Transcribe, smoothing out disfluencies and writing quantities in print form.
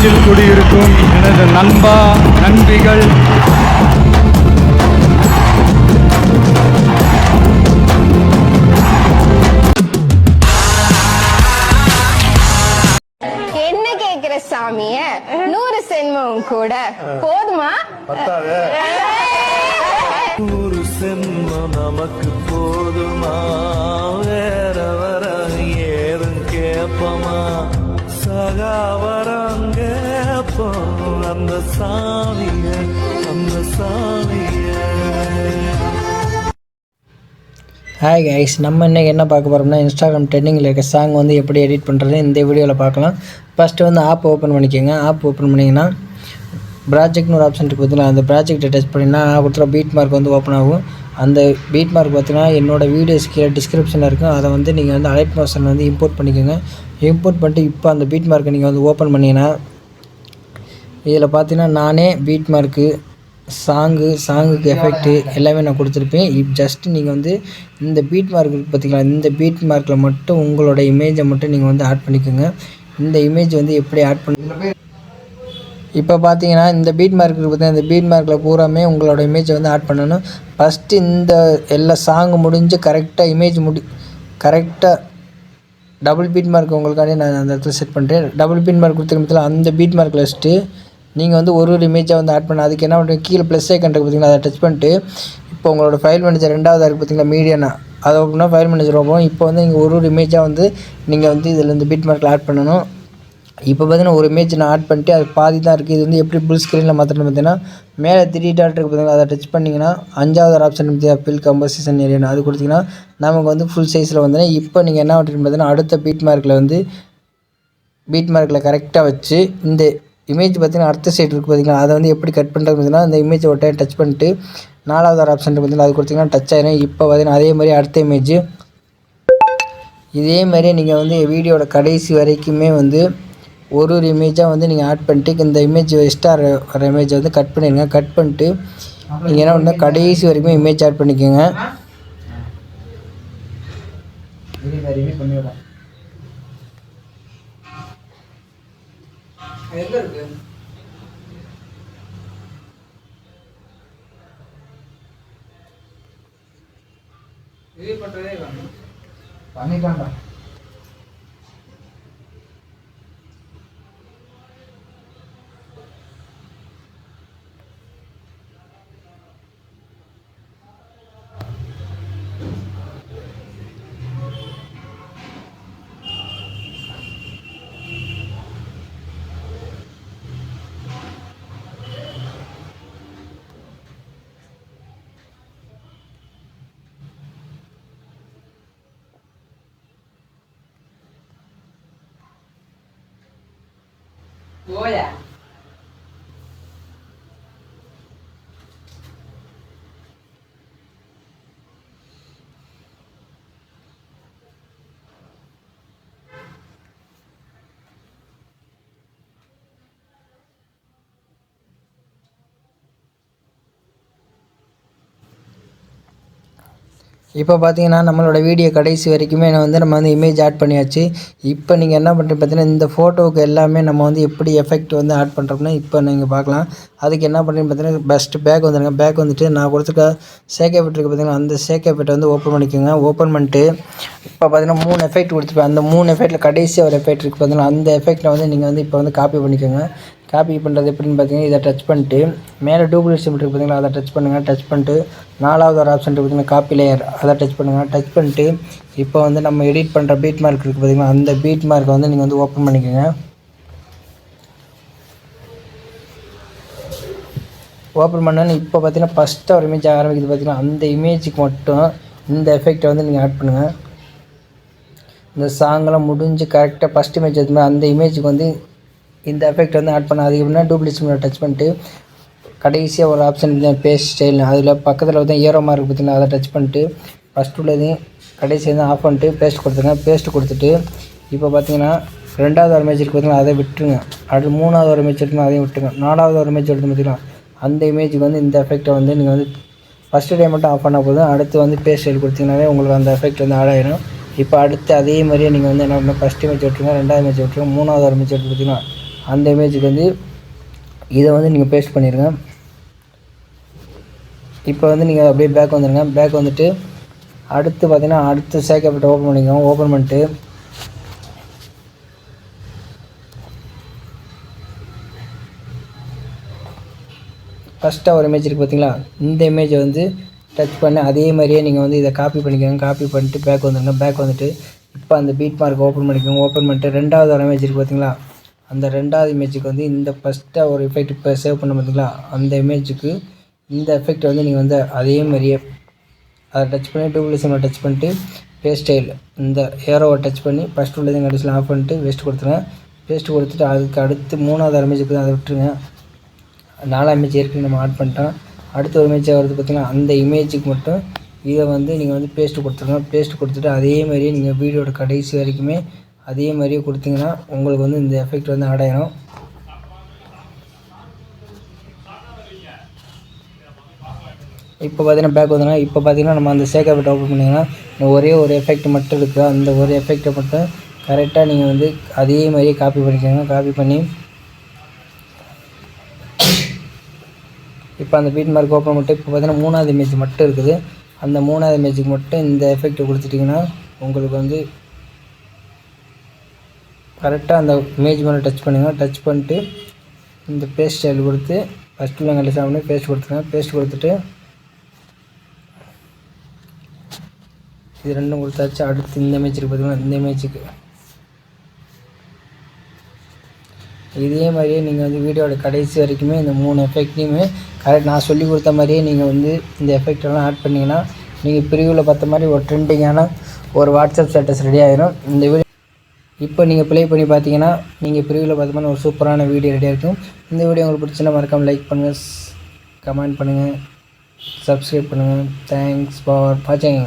நெஞ்சில் குடியிருக்கும் எனது நண்பா நண்பிகள், என்ன கேக்குற சாமிய 100 சென்மம் கூட போதுமா? 100 சென்மம் நமக்கு போதுமா? வேற வர ஏதும் கேப்பமா? சகாவரம் கேப்போம் அந்த சாமிய, அந்த சாமிய. ஹாய் கைஸ், நம்ம இன்றைக்கி என்ன பார்க்க போகிறோம்னா, இன்ஸ்டாகிராம் ட்ரெண்டிங்கில் இருக்க சாங் வந்து எப்படி எடிட் பண்ணுறது இந்த வீடியோவில் பார்க்கலாம். ஃபஸ்ட்டு வந்து ஆப் ஓப்பன் பண்ணிக்கோங்க. ஆப் ஓப்பன் பண்ணிங்கன்னா ப்ராஜெக்ட்னு ஒரு ஆப்ஷன் இருக்குது பார்த்தீங்கன்னா, அந்த ப்ராஜெக்டை டச் பண்ணிங்கன்னா நான் கொடுத்துற பீட் மார்க் வந்து ஓப்பன் ஆகும். அந்த பீட் மார்க் பார்த்தீங்கன்னா என்னோடய வீடியோஸ் கீழே டிஸ்கிரிப்ஷனில் இருக்கும். அதை வந்து நீங்கள் வந்து அலைட் மோஷன் வந்து இம்போர்ட் பண்ணிக்கோங்க. இம்போர்ட் பண்ணிட்டு இப்போ அந்த பீட் மார்க்கை நீங்கள் வந்து ஓப்பன் பண்ணிங்கன்னா இதில் பார்த்தீங்கன்னா நானே பீட் மார்க்கு, சாங்குக்கு எஃபெக்ட்டு எல்லாமே நான் கொடுத்துருப்பேன். ஜஸ்ட்டு நீங்கள் வந்து இந்த பீட் மார்க் பார்த்தீங்களா, இந்த பீட் மார்க்கில் மட்டும் உங்களோட இமேஜை மட்டும் நீங்கள் வந்து ஆட் பண்ணிக்கோங்க. இந்த இமேஜ் வந்து எப்படி ஆட் பண்ண இப்போ பார்த்தீங்கன்னா இந்த பீட் மார்க் பார்த்தீங்கன்னா இந்த பீட் மார்க்கில் பூராமே உங்களோட இமேஜை வந்து ஆட் பண்ணணும். ஃபஸ்ட்டு இந்த எல்லா சாங்கு முடிஞ்சு கரெக்டாக கரெக்டாக டபுள் பீட் மார்க் உங்களுக்காண்டி நான் அந்த இடத்துல செட் பண்ணுறேன். டபுள் பீட் மார்க் கொடுத்துருக்கல அந்த பீட் மார்க்கில் வச்சுட்டு நீங்கள் வந்து ஒரு இமேஜாக வந்து ஆட் பண்ண அதுக்கு என்ன பண்ணுறீங்க, கீழே ப்ளஸ் ஐக்கன் இருக்குது பார்த்தீங்கன்னா, அதை டச் பண்ணிட்டு இப்போ உங்களோட ஃபைல் மேனேஜர் ரெண்டாவது இருக்குது பார்த்தீங்களா மீடியானா, அதை ஓப்பனா ஃபைல் மேனேஜர் ஓப்பன். இப்போ வந்து நீங்கள் ஒரு இமேஜாக வந்து நீங்கள் வந்து இதில் இந்த பீட் மார்க்கில் ஆட் பண்ணணும். இப்போ பார்த்தீங்கன்னா ஒரு இமேஜ் நான் ஆட் பண்ணிட்டு அது பாதி தான் இருக்குது. இது வந்து எப்படி ஃபுல் ஸ்க்ரீனில் மாற்றணும் பார்த்தீங்கன்னா, மேலே 3 டாட் இருக்குது பார்த்தீங்கன்னா, அதை டச் பண்ணிங்கன்னா 5வது ஆப்ஷன் பார்த்தீங்கன்னா ஃபில் கம்போசிஷன் ஏரியா, அது கொடுத்தீங்கன்னா நமக்கு வந்து ஃபுல் சைஸில் வந்துன்னா. இப்போ நீங்கள் என்ன பண்ணுறீங்கன்னு பார்த்தீங்கன்னா அடுத்த பீட் மார்க்கில் கரெக்டாக வச்சு இந்த இமேஜ் பார்த்தீங்கன்னா அடுத்த சைடு இருக்குது பார்த்தீங்கன்னா, அதை வந்து எப்படி கட் பண்ணுறது பார்த்தீங்கன்னா இந்த இமேஜை ஒரு டைம் டச் பண்ணிட்டு 4வது ஆப்ஷன் பார்த்தீங்கன்னா அது கொடுத்தீங்கன்னா டச் ஆயிரும். இப்போ பார்த்தீங்கன்னா அதே மாதிரி அடுத்த இமேஜ் இதே மாதிரி நீங்கள் வந்து வீடியோட கடைசி வரைக்குமே வந்து ஒரு இமேஜாக வந்து நீங்கள் ஆட் பண்ணிட்டு இந்த இமேஜ் எக்ஸ்ட்ரா வர இமேஜை வந்து கட் பண்ணிடுங்க. கட் பண்ணிட்டு நீங்கள் என்ன பண்ணால் கடைசி வரைக்கும் இமேஜ் ஆட் பண்ணிக்கோங்க. பண்ணிட்டான்டா. போயா இப்போ பார்த்தீங்கன்னா நம்மளோட வீடியோ கடைசி வரைக்குமே நம்ம வந்து இமேஜ் ஆட் பண்ணியாச்சு. இப்போ நீங்கள் என்ன பண்ணுறீங்க பார்த்தீங்கன்னா இந்த ஃபோட்டோவுக்கு எல்லாமே நம்ம வந்து எப்படி எஃபெக்ட் வந்து ஆட் பண்ணுறோம்னா இப்போ நீங்கள் பார்க்கலாம். அதுக்கு என்ன பண்ணுறீங்க பார்த்தீங்கன்னா பெஸ்ட்டு பேக் வந்துடுங்க. பேக் வந்துட்டு நான் கொடுத்துருக்க ஷேக் எஃபெக்ட் இருக்குது பார்த்தீங்கன்னா அந்த ஷேக் எஃபெக்ட் வந்து ஓப்பன் பண்ணிக்கோங்க. ஓப்பன் பண்ணிட்டு இப்போ பார்த்தீங்கன்னா 3 எஃபெக்ட் கொடுத்துருப்பேன். அந்த 3 எஃபெக்ட்டில் கடைசியாக ஒரு எஃபெக்ட் இருக்குது பார்த்தீங்கன்னா அந்த எஃபெக்ட்டை வந்து நீங்கள் வந்து இப்போ வந்து காப்பி பண்ணிக்கோங்க. காப்பி பண்ணுறது எப்படின்னு பார்த்தீங்கன்னா இதை டச் பண்ணிட்டு மேலே டூப்ளிகேட் சிம்பிள் இருக்குது பார்த்தீங்களா, அதை டச் பண்ணுங்கள். டச் பண்ணிட்டு 4வது ஒரு ஆப்ஷன் இருக்குது பார்த்தீங்கன்னா காப்பி லேயர், அதை டச் பண்ணுங்கள். டச் பண்ணிட்டு இப்போ வந்து நம்ம எடிட் பண்ணுற பீட் மார்க் இருக்குது பார்த்தீங்கன்னா அந்த பீட் மார்க்கை வந்து நீங்கள் வந்து ஓப்பன் பண்ணிக்கோங்க. ஓப்பன் பண்ணோன்னு இப்போ பார்த்தீங்கன்னா ஃபஸ்ட்டு ஒரு இமேஜ் ஆரம்பிக்குது பார்த்தீங்கன்னா அந்த இமேஜுக்கு மட்டும் இந்த எஃபெக்டை வந்து நீங்கள் ஆட் பண்ணுங்கள். இந்த சாங்கெல்லாம் முடிஞ்சு கரெக்டாக ஃபஸ்ட் இமேஜ் எடுத்துமே அந்த இமேஜுக்கு வந்து இந்த எஃபெக்ட் வந்து ஆட் பண்ண. அதுக்கு எப்படின்னா டூப்ளிகேட் டச் பண்ணிட்டு கடைசியாக ஒரு ஆப்ஷன் பேஸ்ட் ஸ்டைல், அதில் பக்கத்தில் வந்து ஏரோ மார்க் பார்த்தீங்கன்னா அதை டச் பண்ணிட்டு ஃபஸ்ட் உள்ளதையும் கடைசியாக ஆஃப் பண்ணிட்டு பேஸ்ட் கொடுத்துருங்க. பேஸ்ட் கொடுத்துட்டு இப்போ பார்த்தீங்கன்னா 2வது ஒரு இமேஜ் இருக்குது பார்த்தீங்கன்னா அதை விட்டுருங்க. அடுத்து 3வது ஒரு இமேஜ் எடுத்துனா அதையும் விட்டுருங்க. 4வது ஒரு இமேஜ் எடுத்து பார்த்தீங்கன்னா அந்த இமேஜுக்கு வந்து இந்த எஃபெக்டை வந்து நீங்கள் வந்து ஃபஸ்ட்டு டே மட்டும் ஆஃப் பண்ணால் போதும். அடுத்து வந்து பேஸ்ட் ஸ்டைல் கொடுத்தீங்கன்னாவே உங்களுக்கு அந்த எஃபெக்ட் வந்து ஆட் ஆயிடும். இப்போ அடுத்து அதே மாதிரியே நீங்கள் வந்து என்ன பண்ணணும், ஃபஸ்ட் இமேஜ் விட்டுருங்க, 2வது இமேஜ் விட்டுருங்க, 3வது ஒரு இமேஜ் எடுத்து பார்த்தீங்கன்னா அந்த இமேஜுக்கு வந்து இதை வந்து நீங்கள் பேஸ்ட் பண்ணிடுங்க. இப்போ வந்து நீங்கள் அப்படியே பேக் வந்துடுங்க. பேக் வந்துட்டு அடுத்து பார்த்தீங்கன்னா அடுத்து சேக்கப்பட்ட ஓப்பன் பண்ணிக்கோங்க. ஓப்பன் பண்ணிட்டு ஃபஸ்ட்டாக ஒரு இமேஜ் இருக்குது பார்த்தீங்களா, இந்த இமேஜை வந்து டச் பண்ணி அதே மாதிரியே நீங்கள் வந்து இதை காப்பி பண்ணிக்கோங்க. காப்பி பண்ணிட்டு பேக் வந்துடுங்க. பேக் வந்துட்டு இப்போ அந்த பீட் மார்க் ஓப்பன் பண்ணிக்கோங்க. ஓப்பன் பண்ணிட்டு ரெண்டாவது ஒரு இமேஜ் இருக்குது பார்த்தீங்களா, அந்த ரெண்டாவது இமேஜுக்கு வந்து இந்த ஃபஸ்ட்டாக ஒரு எஃபெக்ட் இப்போ சேவ் பண்ண பார்த்தீங்களா, அந்த இமேஜுக்கு இந்த எஃபெக்ட் வந்து நீங்கள் வந்து அதே மாதிரியே அதை டச் பண்ணி டூப்ளிகேஷனில் டச் பண்ணிட்டு பேஸ்ட் ஸ்டைல் இந்த ஏரோவை டச் பண்ணி ஃபஸ்ட் உள்ளதையும் கடைசியில் ஆஃப் பண்ணிட்டு வேஸ்ட் கொடுத்துருங்க. வேஸ்ட் கொடுத்துட்டு அதுக்கு அடுத்து மூணாவது இமேஜுக்கு தான் அதை விட்டுருங்க. 4 இமேஜ் ஏற்கனவே நம்ம ஆட் பண்ணிட்டோம். அடுத்த ஒரு இமேஜ் வருது பார்த்திங்கன்னா, அந்த இமேஜுக்கு மட்டும் இதை வந்து நீங்கள் வந்து பேஸ்ட்டு கொடுத்துருங்க. பேஸ்ட் கொடுத்துட்டு அதே மாதிரியே நீங்கள் வீடியோட கடைசி வரைக்குமே அதே மாதிரியே கொடுத்தீங்கன்னா உங்களுக்கு வந்து இந்த எஃபெக்ட் வந்து ஆட் ஆயிடும். இப்போ பார்த்தீங்கன்னா பேக் வந்துடுங்க. இப்போ பார்த்தீங்கன்னா நம்ம அந்த சேக்கப்பட்ட ஓப்பன் பண்ணிங்கன்னா ஒரே ஒரு எஃபெக்ட் மட்டும் இருக்குது. அந்த ஒரு எஃபெக்டை மட்டும் கரெக்டாக நீங்கள் வந்து அதே மாதிரியே காப்பி பண்ணிக்கோங்க. காப்பி பண்ணி இப்போ அந்த பீட் மார்க் ஓப்பன் பண்ணிட்டு இப்போ பார்த்தீங்கன்னா 3வது இமேஜ் மட்டும் இருக்குது. அந்த 3வது இமேஜுக்கு மட்டும் இந்த எஃபெக்ட் கொடுத்துட்டிங்கன்னா உங்களுக்கு வந்து கரெக்டாக அந்த இமேஜ் மேலே டச் பண்ணுங்கள். டச் பண்ணிட்டு இந்த பேஸ்ட் ஸ்டைல் கொடுத்து ஃபஸ்ட்டு கண்டிப்பாக சாப்பிட்டு பேஸ்ட் கொடுத்துருங்க. பேஸ்ட் கொடுத்துட்டு இது ரெண்டும் கொடுத்தாச்சு. அடுத்து இந்த இமேஜுக்கு பார்த்தீங்கன்னா இந்த இமேஜுக்கு இதே மாதிரியே நீங்கள் வந்து வீடியோட கடைசி வரைக்குமே இந்த 3 எஃபெக்ட்லையுமே கரெக்ட் நான் சொல்லி கொடுத்த மாதிரியே நீங்கள் வந்து இந்த எஃபெக்டெல்லாம் ஆட் பண்ணிங்கன்னா நீங்கள் ப்ரிவியூவில் பார்த்த மாதிரி ஒரு ட்ரெண்டிங்கான ஒரு வாட்ஸ்அப் ஸ்டேட்டஸ் ரெடி ஆகிடும். இந்த வீடியோ இப்போ நீங்கள் ப்ளே பண்ணி பார்த்தீங்கன்னா நீங்கள் ப்ரிவியூவில் பார்த்த மாதிரி ஒரு சூப்பரான வீடியோ ரெடியாக இருக்கும். இந்த வீடியோ உங்களுக்கு பிடிச்சினா மறக்காமல் லைக் பண்ணுங்கள், கமெண்ட் பண்ணுங்கள், சப்ஸ்கிரைப் பண்ணுங்கள். தேங்க்ஸ் ஃபார் வாட்சிங்.